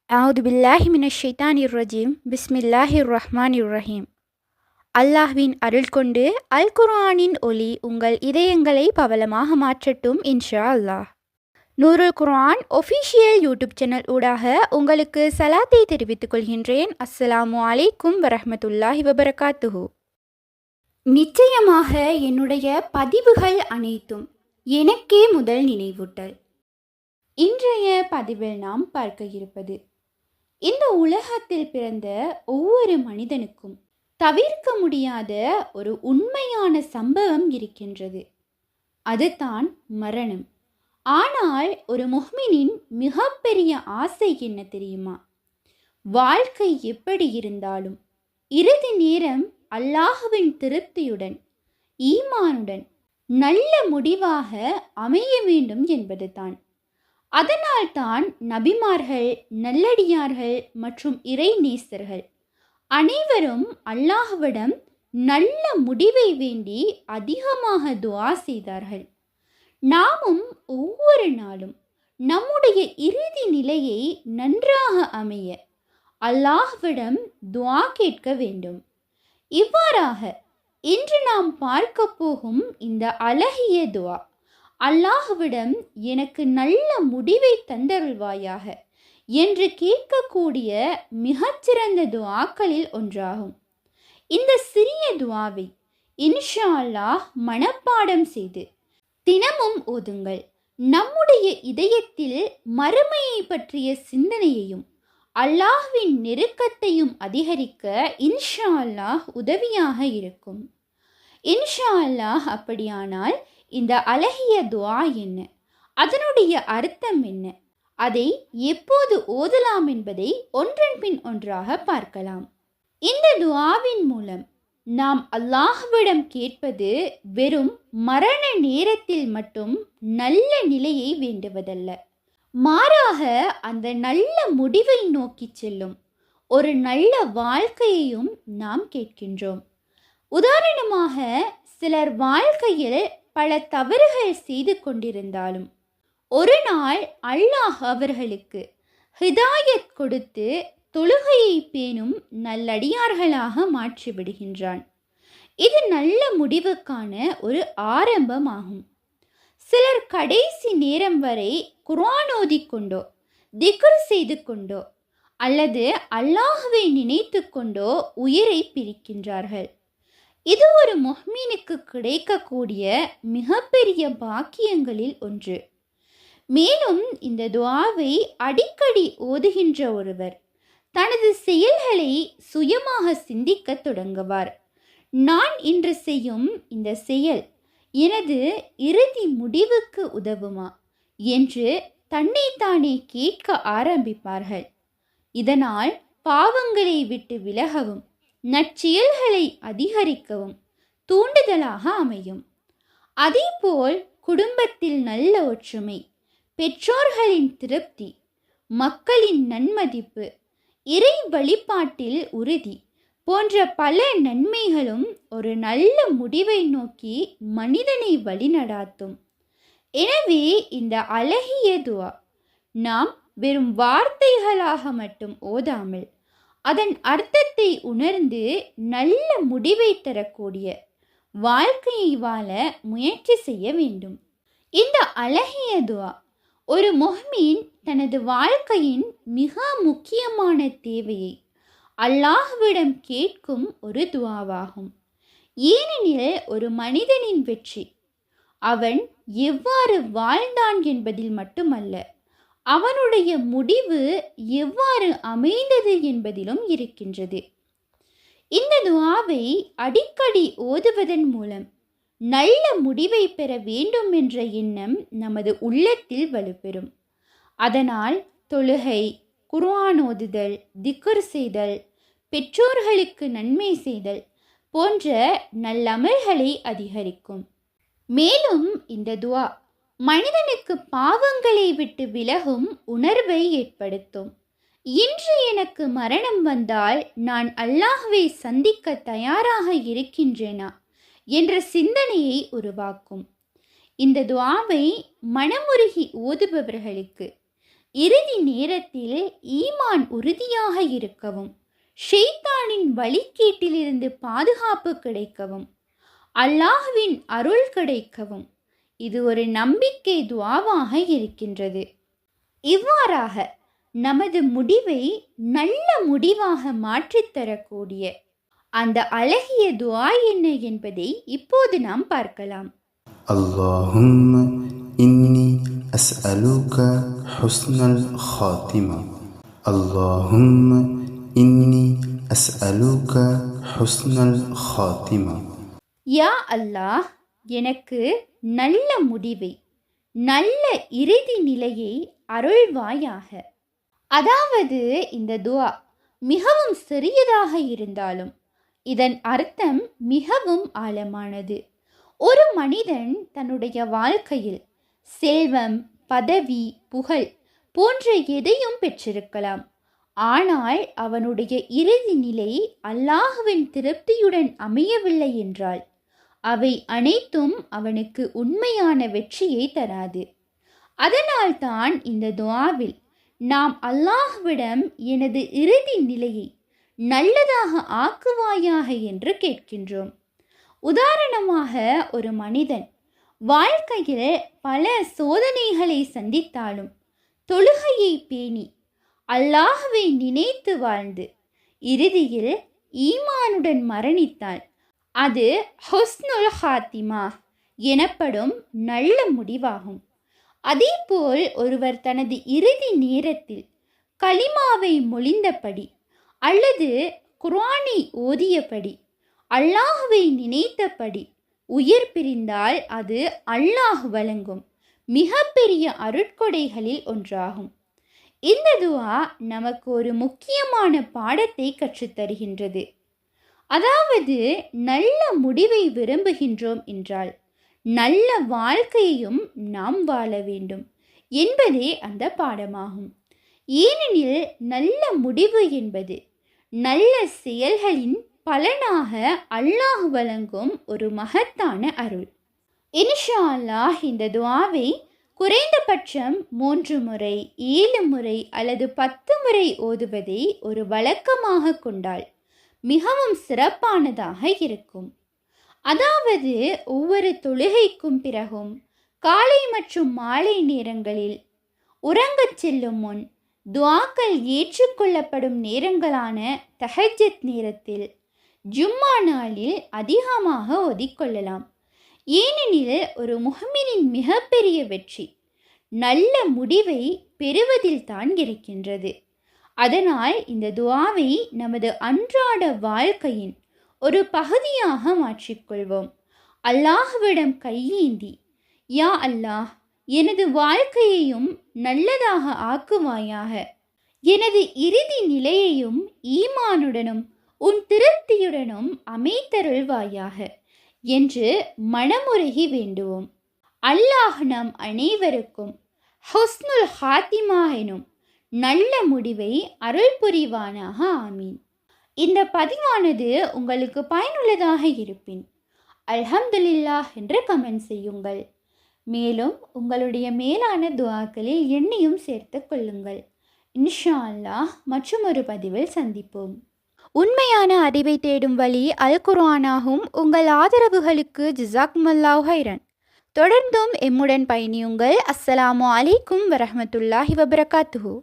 அவுது பில்லாஹி மினஷ் ஷைத்தானிர் ரஜீம் பிஸ்மில்லாஹிர் ரஹ்மானிர் ரஹீம். அல்லாஹ்வின் அருள் கொண்டு அல் குர்ஆனின் ஒளி உங்கள் இதயங்களை பவளமாக மாற்றட்டும் இன்ஷா அல்லாஹ். நூருல் குர்ஆன் ஒஃபிஷியல் யூடியூப் சேனல் ஊடாக உங்களுக்கு சலாத்தை தெரிவித்துக் கொள்கின்றேன். அஸ்ஸலாமு அலைக்கும் வரஹ்மத்துல்லாஹி வபரகாத்துஹு. நிச்சயமாக என்னுடைய பதிவுகள் அனைத்தும் எனக்கே முதல் நினைவூட்டல். இன்றைய பதிவில் நாம் பார்க்க இருப்பது, இந்த உலகத்தில் பிறந்த ஒவ்வொரு மனிதனுக்கும் தவிர்க்க முடியாத ஒரு உண்மையான சம்பவம் இருக்கின்றது. அதுதான் மரணம். ஆனால் ஒரு முஹ்மினின் மிகப்பெரிய ஆசை என்ன தெரியுமா? வாழ்க்கை எப்படி இருந்தாலும் இறுதி நேரம் அல்லாஹ்வின் திருப்தியுடன் ஈமானுடன் நல்ல முடிவாக அமைய வேண்டும் என்பதுதான். அதனால்தான் நபிமார்கள், நல்லடியார்கள் மற்றும் இறை நேசர்கள் அனைவரும் அல்லாஹ்விடம் நல்ல முடிவை வேண்டி அதிகமாக துஆ செய்தார்கள். நாமும் ஒவ்வொரு நாளும் நம்முடைய இறுதி நிலையை நன்றாக அமைய அல்லாஹ்விடம் துஆ கேட்க வேண்டும். இவ்வாறாக இன்று நாம் பார்க்க போகும் இந்த அழகிய துஆ, அல்லாஹ்விடம் எனக்கு நல்ல முடிவை தந்தருள்வாயாக என்று கேட்கக்கூடிய மிகச்சிறந்த துஆக்களில் ஒன்றாகும். இந்த சிறிய துஆவை இன்ஷா அல்லாஹ் மனப்பாடம் செய்து தினமும் ஓதுங்கள். நம்முடைய இதயத்தில் மறுமையை பற்றிய சிந்தனையையும் அல்லாஹ்வின் நெருக்கத்தையும் அதிகரிக்க இன்ஷா அல்லாஹ் உதவியாக இருக்கும். இன்ஷா அல்லாஹ் அப்படியானால் இந்த அழகிய துஆ என்ன, அதனுடைய அர்த்தம் என்ன, அதை எப்போது ஓதலாம் என்பதை ஒன்றன் பின் ஒன்றாக பார்க்கலாம். இந்த துஆவின் மூலம் நாம் அல்லாஹ்விடம் கேட்பது வெறும் மரண நேரத்தில் மட்டும் நல்ல நிலையை வேண்டுவதல்ல, மாறாக அந்த நல்ல முடிவை நோக்கி செல்லும் ஒரு நல்ல வாழ்க்கையையும் நாம் கேட்கின்றோம். உதாரணமாக, சிலர் வாழ்க்கையில் பல தவறுகள் செய்து கொண்டிருந்தாலும் ஒரு நாள் அல்லாஹ் அவர்களுக்கு ஹிதாயத் கொடுத்து தொழுகையை பேணும் நல்லடியார்களாக மாற்றிவிடுகின்றான். இது நல்ல முடிவுக்கான ஒரு ஆரம்பமாகும். சிலர் கடைசி நேரம் வரை குர்ஆன் ஓதிக்கொண்டோ, திக்ர் செய்து கொண்டோ அல்லது அல்லாஹ்வை நினைத்து கொண்டோ உயிரை பிரிக்கின்றார்கள். இது ஒரு முஹ்மினுக்கு கிடைக்கக்கூடிய மிகப்பெரிய பாக்கியங்களில் ஒன்று. மேலும் இந்த துஆவை அடிக்கடி ஓதுகின்ற ஒருவர் தனது செயல்களை சுயமாக சிந்திக்க தொடங்குவார். நான் இன்று செய்யும் இந்த செயல் எனது இறுதி முடிவுக்கு உதவுமா என்று தன்னைத்தானே கேட்க ஆரம்பிப்பார்கள். இதனால் பாவங்களை விட்டு விலகவும் நற்செயல்களை அதிகரிக்கவும் தூண்டுதலாக அமையும். அதேபோல் குடும்பத்தில் நல்ல ஒற்றுமை, பெற்றோர்களின் திருப்தி, மக்களின் நன்மதிப்பு, இறை வழிபாட்டில் உறுதி போன்ற பல நன்மைகளும் ஒரு நல்ல முடிவை நோக்கி மனிதனை வழிநடாத்தும். எனவே இந்த அழகிய துஆ நாம் வெறும் வார்த்தைகளாக மட்டும் ஓதாமல் அதன் அர்த்தத்தை உணர்ந்து நல்ல முடிவை தரக்கூடிய வாழ்க்கையை வாழ முயற்சி செய்ய வேண்டும். இந்த அழகிய துஆ ஒரு முஹ்மின் தனது வாழ்க்கையின் மிக முக்கியமான தேவையை அல்லாஹ்விடம் கேட்கும் ஒரு துஆவாகும். ஏனெனில் ஒரு மனிதனின் வெற்றி அவன் எவ்வாறு வாழ்ந்தான் என்பதில் மட்டுமல்ல, அவனுடைய முடிவு எவ்வாறு அமைந்தது என்பதிலும் இருக்கின்றது. இந்த துஆவை அடிக்கடி ஓதுவதன் மூலம் நல்ல முடிவை பெற வேண்டும் என்ற எண்ணம் நமது உள்ளத்தில் வலுப்பெறும். அதனால் தொழுகை, குர்ஆன் ஓதுதல், திக்ர் செய்தல், பெற்றோர்களுக்கு நன்மை செய்தல் போன்ற நல்லமல்களை அதிகரிக்கும். மேலும் இந்த துஆ மனிதனுக்கு பாவங்களை விட்டு விலகும் உணர்வை ஏற்படுத்தும். இன்று எனக்கு மரணம் வந்தால் நான் அல்லாஹ்வை சந்திக்க தயாராக இருக்கின்றேனா என்ற சிந்தனையை உருவாக்கும். இந்த துஆவை மனமுருகி ஓதுபவர்களுக்கு இறுதி நேரத்தில் ஈமான் உறுதியாக இருக்கவும், ஷைத்தானின் வழிகேட்டிலிருந்து பாதுகாப்பு கிடைக்கவும், அல்லாஹ்வின் அருள் கிடைக்கவும் இது ஒரு நம்பிக்கை துஆவாக இருக்கின்றது. இவ்வாறாக நமது முடிவை நல்ல முடிவாக மாற்றித்தரக்கூடிய அந்த அழகிய துஆ என்ன என்பதை இப்போது நாம் பார்க்கலாம். اللهم إني أسألك حسن الخاتمة. اللهم إني أسألك حسن الخاتمة. யா அல்லாஹ், எனக்கு நல்ல முடிவை, நல்ல இறுதி நிலையை அருள்வாயாக. அதாவது இந்த துஆ மிகவும் சிறியதாக இருந்தாலும் இதன் அர்த்தம் மிகவும் ஆழமானது. ஒரு மனிதன் தன்னுடைய வாழ்க்கையில் செல்வம், பதவி, புகழ் போன்ற எதையும் பெற்றிருக்கலாம். ஆனால் அவனுடைய இறுதி நிலை அல்லாஹ்வின் திருப்தியுடன் அமையவில்லை என்றால் அவை அனைத்தும் அவனுக்கு உண்மையான வெற்றியை தராது. அதனால்தான் இந்த துஆவில் நாம் அல்லாஹ்விடம் எனது இறுதி நிலையை நல்லதாக ஆக்குவாயாக என்று கேட்கின்றோம். உதாரணமாக, ஒரு மனிதன் வாழ்க்கையில் பல சோதனைகளை சந்தித்தாலும் தொழுகையை பேணி அல்லாஹ்வை நினைத்து வாழ்ந்து இறுதியில் ஈமானுடன் மரணித்தால் அது ஹுஸ்னுல் ஹாத்திமா எனப்படும் நல்ல முடிவாகும். அதேபோல் ஒருவர் தனது இறுதி நேரத்தில் கலிமாவை மொழிந்தபடி அல்லது குர்ஆனை ஓதியபடி அல்லாஹ்வை நினைத்தபடி உயிர் பிரிந்தால் அது அல்லாஹ் வழங்கும் மிகப்பெரிய அருட்கொடைகளில் ஒன்றாகும். இந்த துஆ நமக்கு ஒரு முக்கியமான பாடத்தை கற்றுத்தருகின்றது. அதாவது, நல்ல முடிவை விரும்புகின்றோம் என்றால் நல்ல வாழ்க்கையையும் நாம் வாழ வேண்டும் என்பதே அந்த பாடமாகும். ஏனெனில் நல்ல முடிவு என்பது நல்ல செயல்களின் பலனாக அல்லாஹ் வழங்கும் ஒரு மகத்தான அருள். இன்ஷா அல்லாஹ் இந்த துஆவை குறைந்தபட்சம் 3 முறை, 7 முறை அல்லது 10 முறை ஓதுவதை ஒரு வழக்கமாக கொண்டால் மிகவும் சிறப்பானதாக இருக்கும். அதாவது, ஒவ்வொரு தொழுகைக்கும் பிறகும் காலை மற்றும் மாலை நேரங்களில், உறங்கச் செல்லும் முன், துஆக்கள் ஏற்றுக்கொள்ளப்படும் நேரங்களான தஹஜ்ஜத் நேரத்தில், ஜும்மா நாளில் அதிகமாக ஓதிக்கொள்ளலாம். ஏனெனில் ஒரு முஹ்மினின் மிகப்பெரிய வெற்றி நல்ல முடிவை பெறுவதில் தான் இருக்கின்றது. அதனால் இந்த துஆவை நமது அன்றாட வாழ்க்கையின் ஒரு பகுதியாக மாற்றிக்கொள்வோம். அல்லாஹ்விடம் கையேந்தி, யா அல்லாஹ், எனது வாழ்க்கையையும் நல்லதாக ஆக்குவாயாக, எனது இறுதி நிலையையும் ஈமானுடனும் உன் திருப்தியுடனும் அமைத்தருள்வாயாக என்று மனமுருகி வேண்டுவோம். அல்லாஹ் நம் அனைவருக்கும் ஹுஸ்னுல் ஹாத்திமா எனும் நல்ல முடிவை அருள் புரிவானாக. ஆமீன். இந்த பதிவானது உங்களுக்கு பயனுள்ளதாக இருப்பின் அல்ஹம்துலில்லாஹ் என்று கமெண்ட் செய்யுங்கள். மேலும் உங்களுடைய மேலான துஆக்களில் என்னையும் சேர்த்து கொள்ளுங்கள். இன்ஷா அல்லாஹ் மற்றும் ஒரு பதிவில் சந்திப்போம். உண்மையான அறிவை தேடும் வழி அல் குர்ஆனாகும். உங்கள் ஆதரவுகளுக்கு ஜஸாக்குமுல்லாஹ் ஹைரன். தொடர்ந்தும் எம்முடன் பயணியுங்கள். அஸ்ஸலாமு அலைக்கும் வரஹ்மத்துல்லாஹி வபரகாத்துஹு.